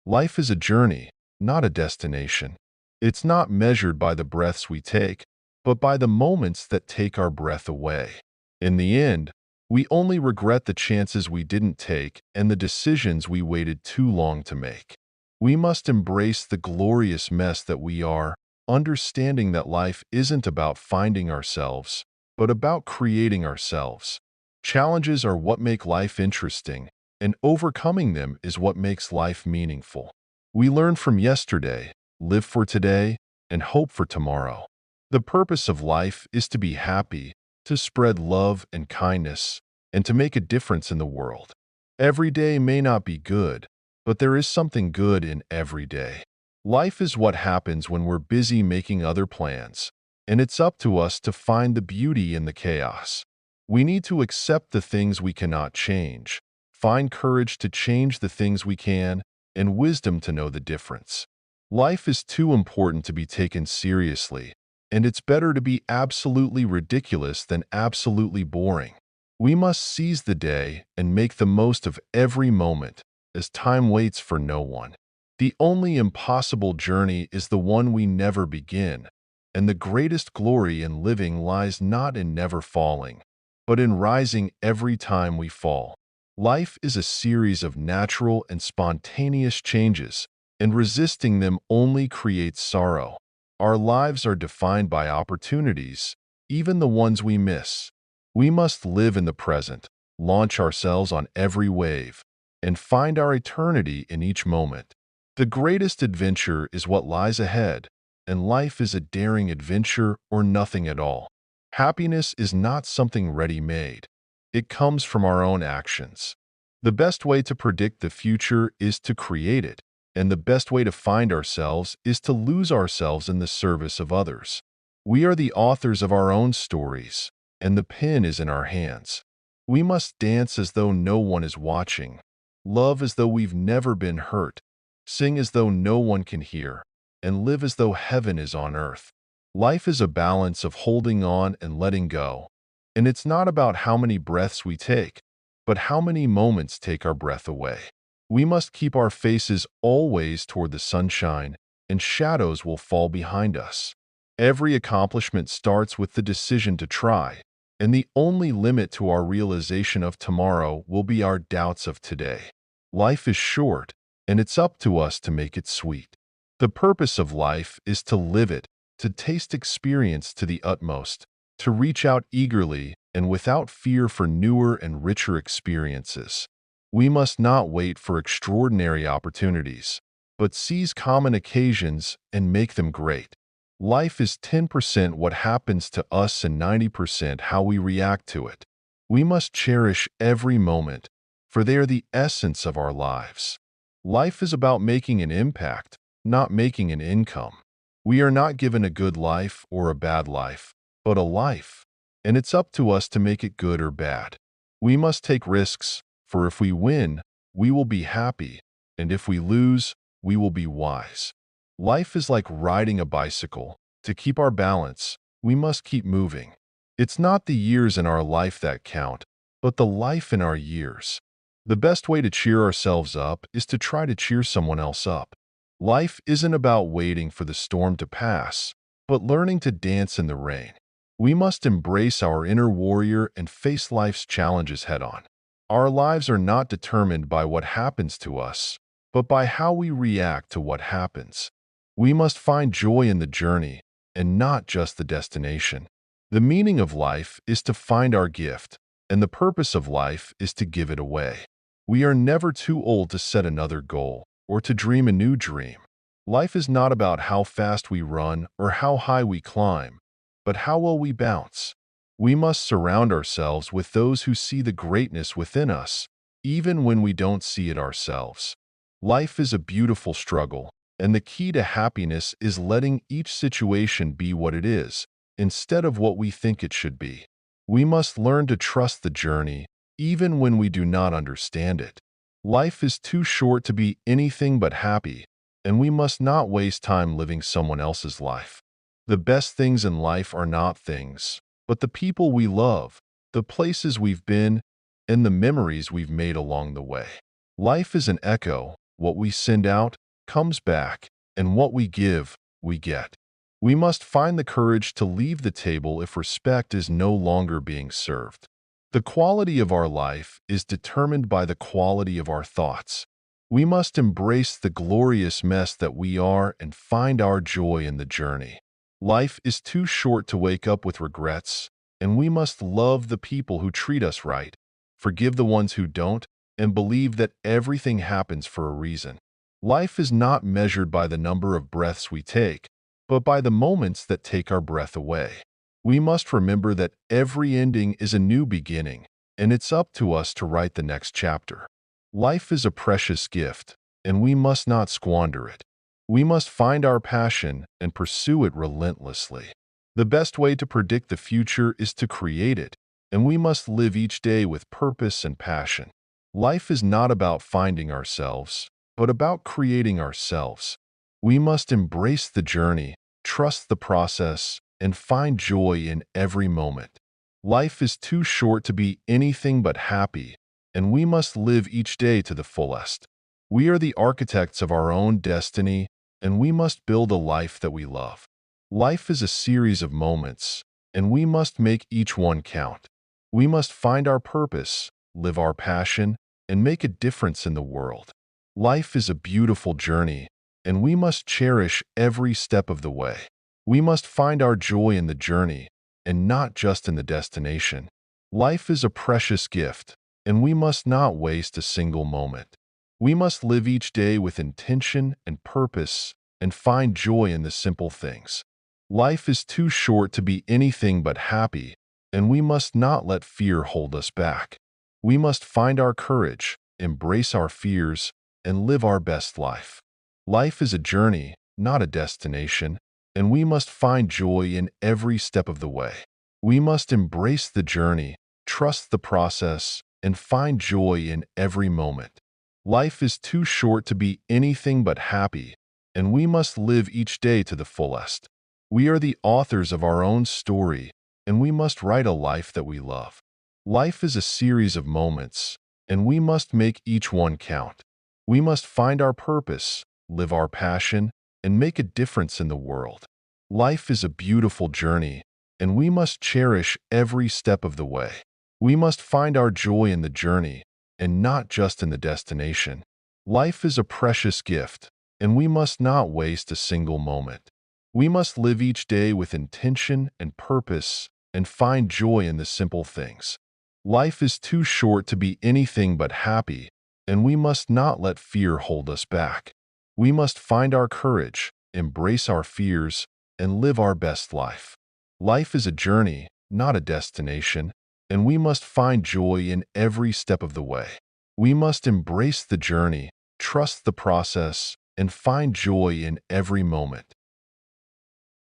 Life is a journey, not a destination. It's not measured by the breaths we take, but by the moments that take our breath away. In the end, we only regret the chances we didn't take and the decisions we waited too long to make. We must embrace the glorious mess that we are, understanding that life isn't about finding ourselves, but about creating ourselves. Challenges are what make life interesting, and overcoming them is what makes life meaningful. We learn from yesterday, live for today, and hope for tomorrow. The purpose of life is to be happy, to spread love and kindness, and to make a difference in the world. Every day may not be good, but there is something good in every day. Life is what happens when we're busy making other plans, and it's up to us to find the beauty in the chaos. We need to accept the things we cannot change, find courage to change the things we can, and wisdom to know the difference. Life is too important to be taken seriously, and it's better to be absolutely ridiculous than absolutely boring. We must seize the day and make the most of every moment, as time waits for no one. The only impossible journey is the one we never begin, and the greatest glory in living lies not in never falling, but in rising every time we fall. Life is a series of natural and spontaneous changes, and resisting them only creates sorrow. Our lives are defined by opportunities, even the ones we miss. We must live in the present, launch ourselves on every wave, and find our eternity in each moment. The greatest adventure is what lies ahead, and life is a daring adventure or nothing at all. Happiness is not something ready-made. It comes from our own actions. The best way to predict the future is to create it, and the best way to find ourselves is to lose ourselves in the service of others. We are the authors of our own stories, and the pen is in our hands. We must dance as though no one is watching, love as though we've never been hurt, sing as though no one can hear, and live as though heaven is on earth. Life is a balance of holding on and letting go, and it's not about how many breaths we take, but how many moments take our breath away. We must keep our faces always toward the sunshine, and shadows will fall behind us. Every accomplishment starts with the decision to try, and the only limit to our realization of tomorrow will be our doubts of today. Life is short, and it's up to us to make it sweet. The purpose of life is to live it, to taste experience to the utmost, to reach out eagerly and without fear for newer and richer experiences. We must not wait for extraordinary opportunities, but seize common occasions and make them great. Life is 10% what happens to us and 90% how we react to it. We must cherish every moment, for they are the essence of our lives. Life is about making an impact, not making an income. We are not given a good life or a bad life, but a life, and it's up to us to make it good or bad. We must take risks, for if we win, we will be happy, and if we lose, we will be wise. Life is like riding a bicycle. To keep our balance, we must keep moving. It's not the years in our life that count, but the life in our years. The best way to cheer ourselves up is to try to cheer someone else up. Life isn't about waiting for the storm to pass, but learning to dance in the rain. We must embrace our inner warrior and face life's challenges head-on. Our lives are not determined by what happens to us, but by how we react to what happens. We must find joy in the journey, and not just the destination. The meaning of life is to find our gift, and the purpose of life is to give it away. We are never too old to set another goal, or to dream a new dream. Life is not about how fast we run or how high we climb, but how well we bounce. We must surround ourselves with those who see the greatness within us, even when we don't see it ourselves. Life is a beautiful struggle, and the key to happiness is letting each situation be what it is, instead of what we think it should be. We must learn to trust the journey, even when we do not understand it. Life is too short to be anything but happy, and we must not waste time living someone else's life. The best things in life are not things, but the people we love, the places we've been, and the memories we've made along the way. Life is an echo, What we send out comes back, and what we give, we get. We must find the courage to leave the table if respect is no longer being served. The quality of our life is determined by the quality of our thoughts. We must embrace the glorious mess that we are and find our joy in the journey. Life is too short to wake up with regrets, and we must love the people who treat us right, forgive the ones who don't, and believe that everything happens for a reason. Life is not measured by the number of breaths we take, but by the moments that take our breath away. We must remember that every ending is a new beginning, and it's up to us to write the next chapter. Life is a precious gift, and we must not squander it. We must find our passion and pursue it relentlessly. The best way to predict the future is to create it, and we must live each day with purpose and passion. Life is not about finding ourselves, but about creating ourselves. We must embrace the journey, trust the process, and find joy in every moment. Life is too short to be anything but happy, and we must live each day to the fullest. We are the architects of our own destiny, and we must build a life that we love. Life is a series of moments, and we must make each one count. We must find our purpose, live our passion, and make a difference in the world. Life is a beautiful journey, and we must cherish every step of the way. We must find our joy in the journey, and not just in the destination. Life is a precious gift, and we must not waste a single moment. We must live each day with intention and purpose, and find joy in the simple things. Life is too short to be anything but happy, and we must not let fear hold us back. We must find our courage, embrace our fears, and live our best life. Life is a journey, not a destination, and we must find joy in every step of the way. We must embrace the journey, trust the process, and find joy in every moment. Life is too short to be anything but happy, and we must live each day to the fullest. We are the authors of our own story, and we must write a life that we love. Life is a series of moments, and we must make each one count. We must find our purpose, live our passion, and make a difference in the world. Life is a beautiful journey, and we must cherish every step of the way. We must find our joy in the journey, and not just in the destination. Life is a precious gift, and we must not waste a single moment. We must live each day with intention and purpose, and find joy in the simple things. Life is too short to be anything but happy, and we must not let fear hold us back. We must find our courage, embrace our fears, and live our best life. Life is a journey, not a destination, and we must find joy in every step of the way. We must embrace the journey, trust the process, and find joy in every moment.